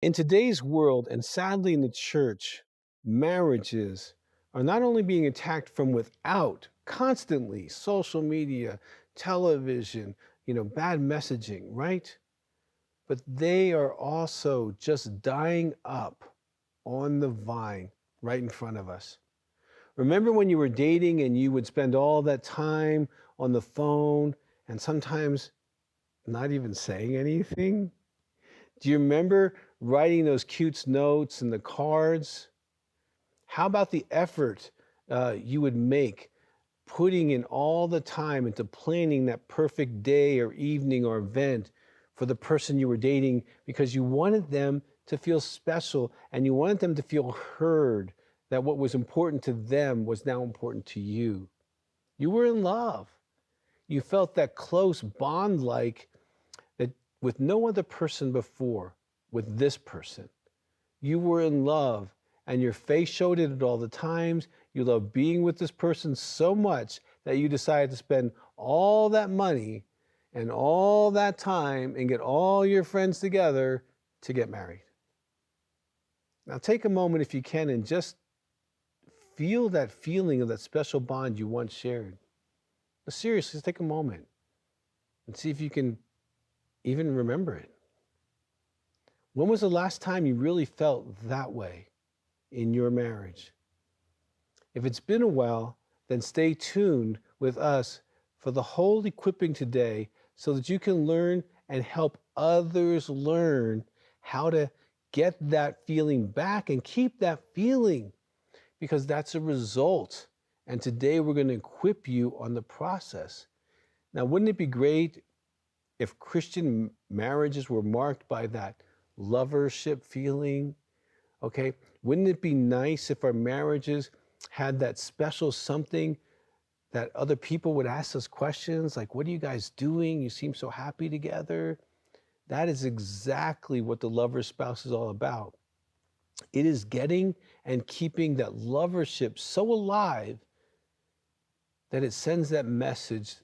In today's world, and sadly in the church, marriages are not only being attacked from without, constantly, social media, television, bad messaging, right? But they are also just dying up on the vine right in front of us. Remember when you were dating and you would spend all that time on the phone and sometimes not even saying anything? Do you remember writing those cute notes and the cards? How about the effort you would make putting in all the time into planning that perfect day or evening or event for the person you were dating because you wanted them to feel special and you wanted them to feel heard, that what was important to them was now important to you? You were in love. You felt that close bond like that with no other person before, with this person. You were in love and your face showed it at all the times. You loved being with this person so much that you decided to spend all that money and all that time and get all your friends together to get married. Now take a moment if you can and just feel that feeling of that special bond you once shared. But seriously, just take a moment and see if you can even remember it. When was the last time you really felt that way in your marriage? If it's been a while, then stay tuned with us for the whole equipping today so that you can learn and help others learn how to get that feeling back and keep that feeling, because that's a result. And today we're going to equip you on the process. Now, wouldn't it be great if Christian marriages were marked by that lovership feeling? Okay, wouldn't it be nice if our marriages had that special something that other people would ask us questions like, what are you guys doing? You seem so happy together. That is exactly what the lover spouse is all about. It is getting and keeping that lovership so alive that it sends that message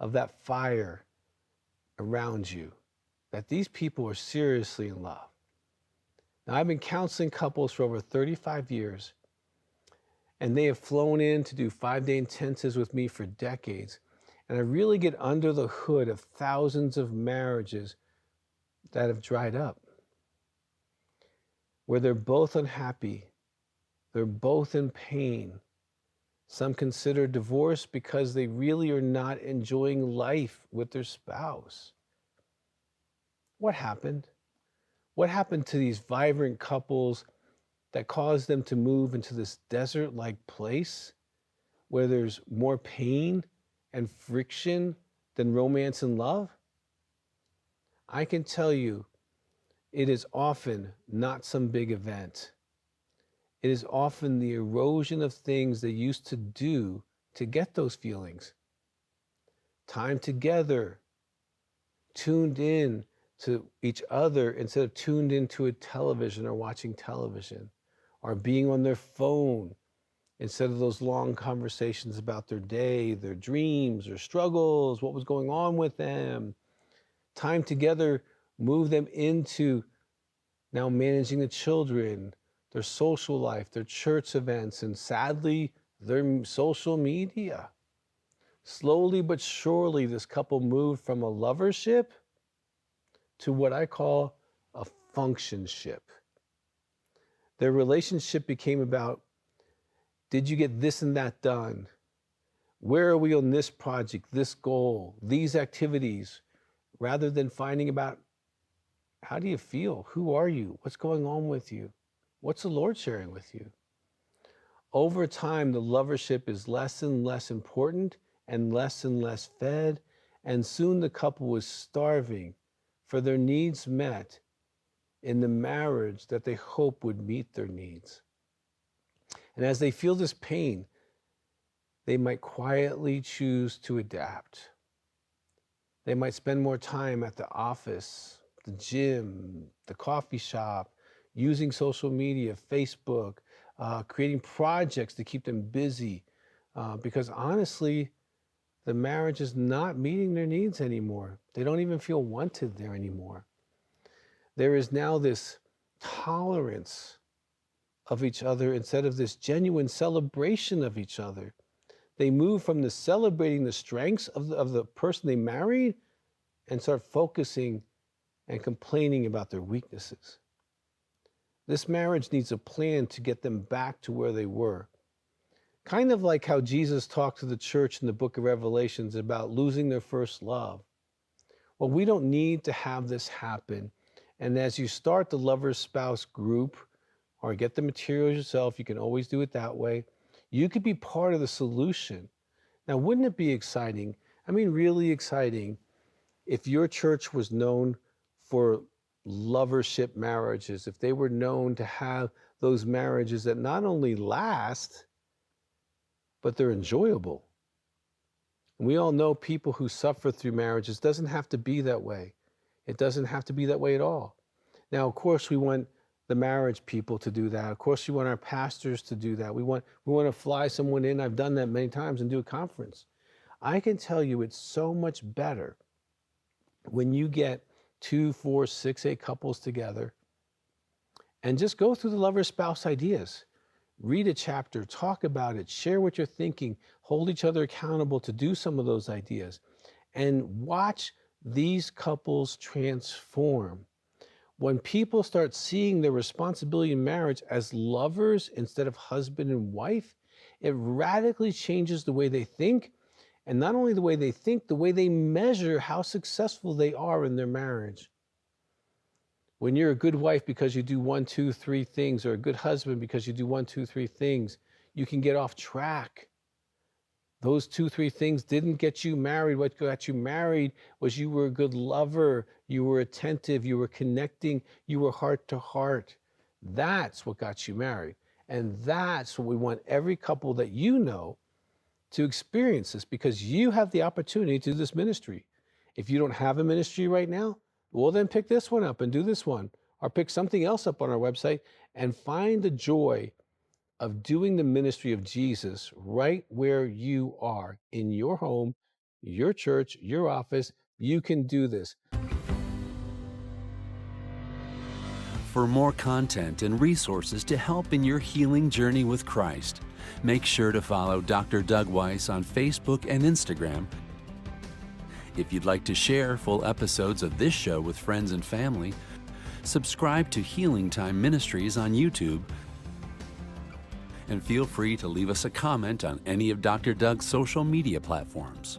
of that fire around you, that these people are seriously in love. Now, I've been counseling couples for over 35 years, and they have flown in to do 5-day intensives with me for decades. And I really get under the hood of thousands of marriages that have dried up, where they're both unhappy, they're both in pain. Some consider divorce because they really are not enjoying life with their spouse. What happened? What happened to these vibrant couples that caused them to move into this desert-like place where there's more pain and friction than romance and love? I can tell you, it is often not some big event. It is often the erosion of things they used to do to get those feelings. Time together, tuned in to each other instead of tuned into a television or watching television, or being on their phone instead of those long conversations about their day, their dreams, their struggles, what was going on with them. Time together moved them into now managing the children, their social life, their church events, and sadly, their social media. Slowly but surely, this couple moved from a lovership to what I call a functionship. Their relationship became about, did you get this and that done? Where are we on this project, this goal, these activities, rather than finding about, how do you feel? Who are you? What's going on with you? What's the Lord sharing with you? Over time, the lovership is less and less important and less fed, and soon the couple was starving for their needs met in the marriage that they hope would meet their needs. And as they feel this pain, they might quietly choose to adapt. They might spend more time at the office, the gym, the coffee shop, using social media, Facebook, creating projects to keep them busy. Because honestly, the marriage is not meeting their needs anymore. They don't even feel wanted there anymore. There is now this tolerance of each other instead of this genuine celebration of each other. They move from the celebrating the strengths of the person they married and start focusing and complaining about their weaknesses. This marriage needs a plan to get them back to where they were. Kind of like how Jesus talked to the church in the book of Revelations about losing their first love. Well, we don't need to have this happen. And as you start the lover spouse group or get the materials yourself, you can always do it that way. You could be part of the solution. Now, wouldn't it be exciting? I mean, really exciting if your church was known for lovership marriages, if they were known to have those marriages that not only last, but they're enjoyable. We all know people who suffer through marriages. It doesn't have to be that way. It doesn't have to be that way at all. Now, of course, we want the marriage people to do that. Of course, we want our pastors to do that. We want to fly someone in. I've done that many times and do a conference. I can tell you it's so much better when you get 2, 4, 6, 8 couples together and just go through the lover spouse ideas. Read a chapter, talk about it, share what you're thinking, hold each other accountable to do some of those ideas, and watch these couples transform. When people start seeing their responsibility in marriage as lovers instead of husband and wife, it radically changes the way they think, and not only the way they think, the way they measure how successful they are in their marriage. When you're a good wife because you do 1, 2, 3 things, or a good husband because you do 1, 2, 3 things, you can get off track. Those 2, 3 things didn't get you married. What got you married was you were a good lover, you were attentive, you were connecting, you were heart to heart. That's what got you married. And that's what we want every couple that you know to experience this, because you have the opportunity to do this ministry. If you don't have a ministry right now, well, then pick this one up and do this one, or pick something else up on our website and find the joy of doing the ministry of Jesus right where you are, in your home, your church, your office. You can do this. For more content and resources to help in your healing journey with Christ, make sure to follow Dr. Doug Weiss on Facebook and Instagram. If you'd like to share full episodes of this show with friends and family, subscribe to Healing Time Ministries on YouTube, and feel free to leave us a comment on any of Dr. Doug's social media platforms.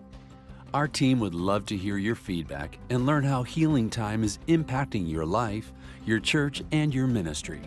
Our team would love to hear your feedback and learn how Healing Time is impacting your life, your church, and your ministry.